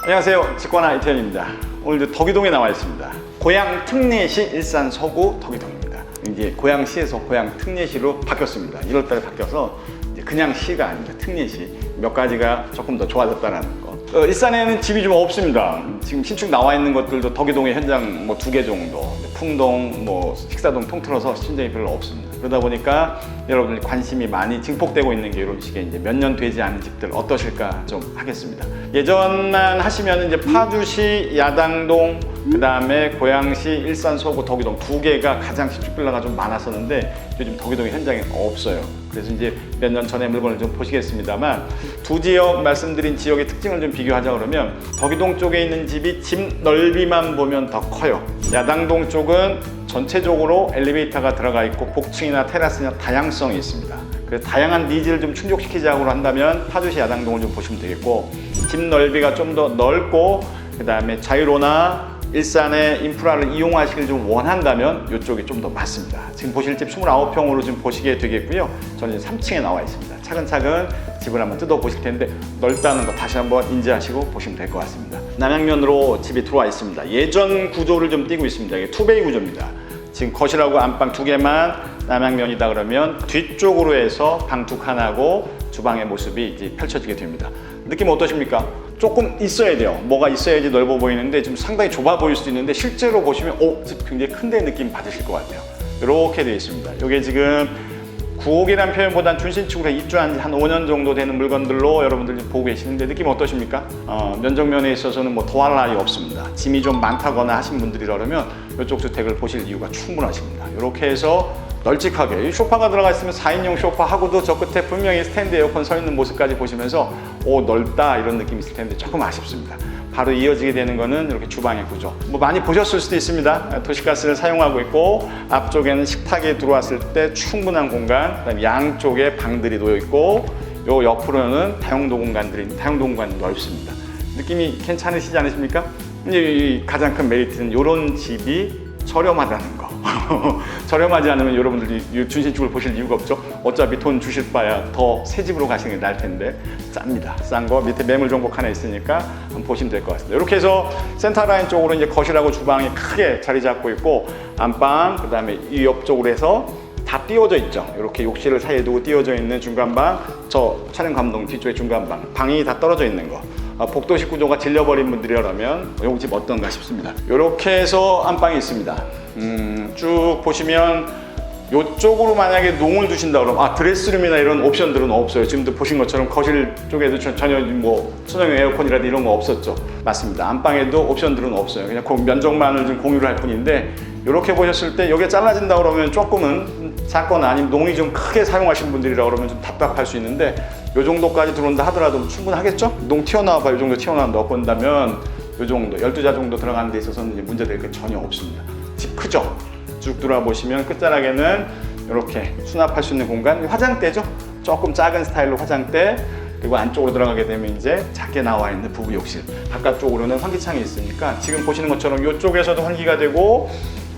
안녕하세요, 직관아 이태현입니다. 오늘도 덕이동에 나와 있습니다. 고향 특례시 일산 서구 덕이동입니다. 이제 고향시에서 고향 특례시로 바뀌었습니다. 1월달에 바뀌어서 이제 그냥 시가 아닙니다. 특례시. 몇 가지가 조금 더 좋아졌다는 거. 일산에는 집이 좀 없습니다. 지금 신축 나와 있는 것들도 덕이동의 현장 뭐 2개 정도, 풍동, 뭐 식사동 통틀어서 신장이 별로 없습니다. 그러다 보니까 여러분들이 관심이 많이 증폭되고 있는 게 이런 식의 이제 몇 년 되지 않은 집들 어떠실까 좀 하겠습니다. 예전만 하시면 이제 파주시 야당동, 그 다음에 고양시 일산 서구 덕이동 2개가 가장 신축 빌라가 좀 많았었는데 요즘 덕이동의 현장에 없어요. 그래서 이제 몇 년 전에 물건을 좀 보시겠습니다만 두 지역 말씀드린 지역의 특징을 좀 비교하자 그러면 덕이동 쪽에 있는 집이 집 넓이만 보면 더 커요. 야당동 쪽은 전체적으로 엘리베이터가 들어가 있고 복층이나 테라스나 다양성이 있습니다. 그래서 다양한 니즈를 좀 충족시키자고 한다면 파주시 야당동을 좀 보시면 되겠고, 집 넓이가 좀 더 넓고 그 다음에 자유로나 일산의 인프라를 이용하시길 좀 원한다면 이쪽이 좀 더 맞습니다. 지금 보실 집 29평으로 좀 보시게 되겠고요. 저는 3층에 나와 있습니다. 차근차근 집을 한번 뜯어 보실 텐데 넓다는 거 다시 한번 인지하시고 보시면 될 것 같습니다. 남양면으로 집이 들어와 있습니다. 예전 구조를 좀 띄고 있습니다. 이게 투베이 구조입니다. 지금 거실하고 안방 2개만 남양면이다 그러면 뒤쪽으로 해서 방 2칸하고 주방의 모습이 이제 펼쳐지게 됩니다. 느낌 어떠십니까? 조금 있어야 돼요. 뭐가 있어야지 넓어 보이는데 좀 상당히 좁아 보일 수도 있는데 실제로 보시면 굉장히 큰데 느낌 받으실 것 같아요. 이렇게 되어 있습니다. 이게 지금 구옥이라는 표현보다는 준신축으로 입주한 한 5년 정도 되는 물건들로 여러분들 보고 계시는데 느낌 어떠십니까? 면적면에 있어서는 뭐 더할 나위 없습니다. 짐이 좀 많다거나 하신 분들이라면 이쪽 주택을 보실 이유가 충분하십니다. 이렇게 해서 널찍하게 소파가 들어가 있으면 4인용 소파하고도 저 끝에 분명히 스탠드 에어컨 서 있는 모습까지 보시면서 넓다 이런 느낌이 있을 텐데 조금 아쉽습니다. 바로 이어지게 되는 거는 이렇게 주방의 구조. 뭐 많이 보셨을 수도 있습니다. 도시가스를 사용하고 있고 앞쪽에는 식탁이 들어왔을 때 충분한 공간, 그다음에 양쪽에 방들이 놓여 있고 요 옆으로는 다용도 공간들이 넓습니다. 느낌이 괜찮으시지 않으십니까? 이제 가장 큰 메리트는 이런 집이 저렴하다는 거. 저렴하지 않으면 여러분들이 준신축을 보실 이유가 없죠. 어차피 돈 주실 바야 더 새 집으로 가시는 게 나을 텐데 쌉니다. 싼 거 밑에 매물 정복 하나 있으니까 한번 보시면 될 것 같습니다. 이렇게 해서 센터라인 쪽으로 이제 거실하고 주방이 크게 자리 잡고 있고 안방, 그 다음에 이 옆쪽으로 해서 다 띄워져 있죠. 이렇게 욕실을 사이에 두고 띄워져 있는 중간방, 저 촬영 감독 뒤쪽에 중간방, 방이 다 떨어져 있는 거. 복도식 구조가 질려버린 분들이라면 이 집 어떤가 싶습니다. 이렇게 해서 안방이 있습니다. 쭉 보시면 이쪽으로 만약에 농을 두신다 그러면 드레스룸이나 이런 옵션들은 없어요. 지금도 보신 것처럼 거실 쪽에도 전혀 뭐 천정형 에어컨이라든지 이런 거 없었죠. 맞습니다. 안방에도 옵션들은 없어요. 그냥 면적만을 좀 공유를 할 뿐인데 이렇게 보셨을 때 여기가 잘라진다 그러면 조금은 작거나 아니면 농이 좀 크게 사용하신 분들이라 그러면 좀 답답할 수 있는데 이 정도까지 들어온다 하더라도 충분하겠죠? 농 튀어나와 봐요. 이 정도 튀어나와 넣어본다면 이 정도 12자 정도 들어가는 데 있어서는 이제 문제될 게 전혀 없습니다. 집 크죠? 쭉 돌아보시면 끝자락에는 이렇게 수납할 수 있는 공간, 화장대죠? 조금 작은 스타일로 화장대, 그리고 안쪽으로 들어가게 되면 이제 작게 나와 있는 부부 욕실, 바깥쪽으로는 환기창이 있으니까 지금 보시는 것처럼 이쪽에서도 환기가 되고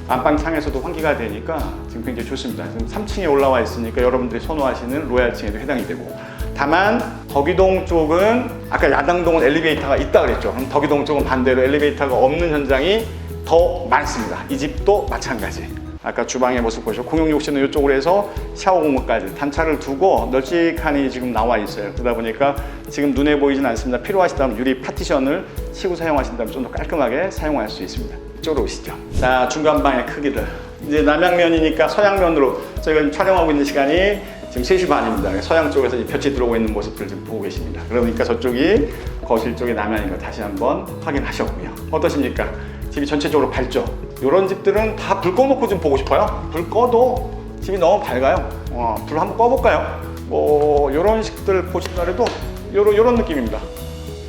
안방창에서도 환기가 되니까 지금 굉장히 좋습니다. 지금 3층에 올라와 있으니까 여러분들이 선호하시는 로얄층에도 해당이 되고, 다만 덕이동 쪽은 아까 야당동은 엘리베이터가 있다 그랬죠. 그럼 덕이동 쪽은 반대로 엘리베이터가 없는 현장이 더 많습니다. 이 집도 마찬가지. 아까 주방의 모습 보시고 공용 욕실은 이쪽으로 해서 샤워 공간까지 단차를 두고 널찍하니 지금 나와 있어요. 그러다 보니까 지금 눈에 보이진 않습니다. 필요하시다면 유리 파티션을 치고 사용하신다면 좀 더 깔끔하게 사용할 수 있습니다. 이쪽으로 오시죠. 자, 중간방의 크기를 이제 남양면이니까 서양면으로 저희가 촬영하고 있는 시간이 지금 3시 반입니다. 서양 쪽에서 볕이 들어오고 있는 모습을 지금 보고 계십니다. 그러니까 저쪽이 거실 쪽이 남양인 거 다시 한번 확인하셨고요. 어떠십니까? 집이 전체적으로 밝죠? 이런 집들은 다 불 꺼놓고 좀 보고 싶어요. 불 꺼도 집이 너무 밝아요. 불 한번 꺼볼까요? 뭐 이런 식들 보신다 해도 이런 느낌입니다.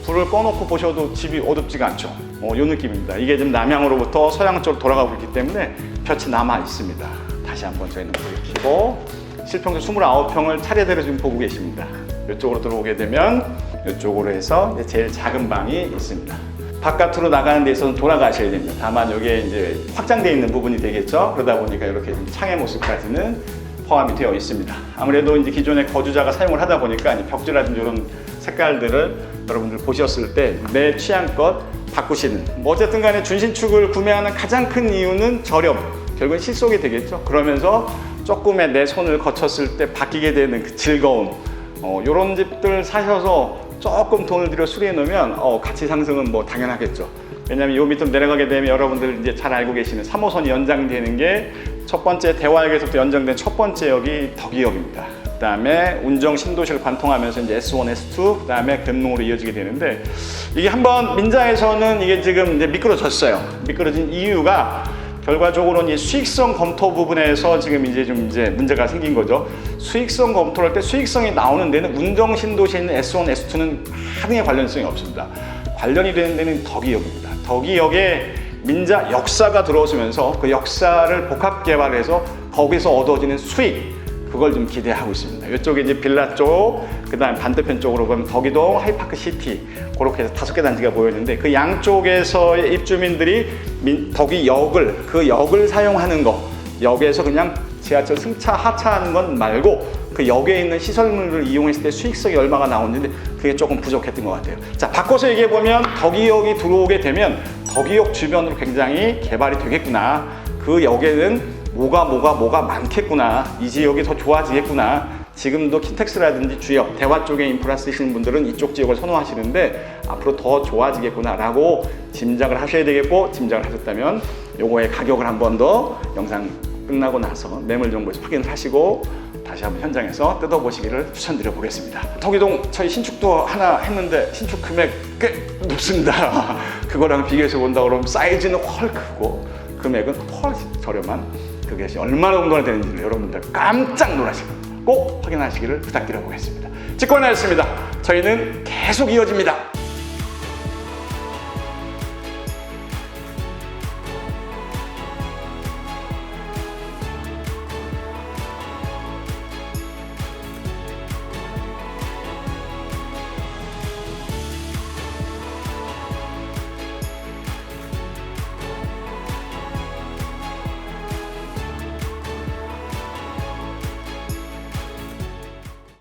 불을 꺼놓고 보셔도 집이 어둡지가 않죠. 이 느낌입니다. 이게 지금 남양으로부터 서양 쪽으로 돌아가고 있기 때문에 볕이 남아 있습니다. 다시 한번 저희는 불을 켜고 실평수 29평을 차례대로 지금 보고 계십니다. 이쪽으로 들어오게 되면 이쪽으로 해서 제일 작은 방이 있습니다. 바깥으로 나가는 데 있어서는 돌아가셔야 됩니다. 다만 여기에 이제 확장되어 있는 부분이 되겠죠. 그러다 보니까 이렇게 창의 모습까지는 포함이 되어 있습니다. 아무래도 이제 기존의 거주자가 사용을 하다 보니까 이제 벽지라든지 이런 색깔들을 여러분들 보셨을 때 내 취향껏 바꾸시는, 뭐 어쨌든 간에 준신축을 구매하는 가장 큰 이유는 저렴, 결국은 실속이 되겠죠. 그러면서 조금의 내 손을 거쳤을 때 바뀌게 되는 그 즐거움, 이런 집들 사셔서 조금 돈을 들여 수리해 놓으면 가치 상승은 뭐 당연하겠죠. 왜냐하면 요 밑으로 내려가게 되면 여러분들 이제 잘 알고 계시는 3호선이 연장되는 게 첫 번째 대화역에서부터 연장된 첫 번째 역이 덕이역입니다. 그 다음에 운정 신도시를 관통하면서 이제 S1, S2, 그 다음에 금농으로 이어지게 되는데, 이게 한번 민자에서는 이게 지금 이제 미끄러졌어요. 미끄러진 이유가 결과적으로는 이 수익성 검토 부분에서 지금 이제 문제가 생긴 거죠. 수익성 검토를 할 때 수익성이 나오는 데는 운정 신도시에 있는 S1, S2는 하등의 관련성이 없습니다. 관련이 되는 데는 덕이역입니다. 덕이역에 민자 역사가 들어오면서 그 역사를 복합 개발해서 거기서 얻어지는 수익, 그걸 좀 기대하고 있습니다. 이쪽에 이제 빌라 쪽, 그 다음 반대편 쪽으로 보면 덕이동, 하이파크 시티, 그렇게 해서 5개 단지가 보이는데, 그 양쪽에서의 입주민들이 덕이역을, 그 역을 사용하는 거, 역에서 그냥 지하철 승차, 하차하는 건 말고 그 역에 있는 시설물을 이용했을 때 수익성이 얼마가 나오는데 그게 조금 부족했던 것 같아요. 자, 바꿔서 얘기해 보면 덕이역이 들어오게 되면 덕이역 주변으로 굉장히 개발이 되겠구나. 그 역에는 뭐가 많겠구나. 이 지역이 더 좋아지겠구나. 지금도 킨텍스라든지 주역, 대화 쪽에 인프라 쓰시는 분들은 이쪽 지역을 선호하시는데 앞으로 더 좋아지겠구나 라고 짐작을 하셔야 되겠고, 짐작을 하셨다면 요거의 가격을 한 번 더 영상 끝나고 나서 매물 정보에서 확인을 하시고 다시 한번 현장에서 뜯어보시기를 추천드려 보겠습니다. 덕이동 저희 신축도 하나 했는데 신축 금액 꽤 높습니다. 그거랑 비교해서 본다 그러면 사이즈는 훨 크고 금액은 훨씬 저렴한, 그것이 얼마나 정도나 되는지를 여러분들 깜짝 놀라실 겁니다. 꼭 확인하시기를 부탁드려 보겠습니다. 직관하였습니다. 저희는 계속 이어집니다.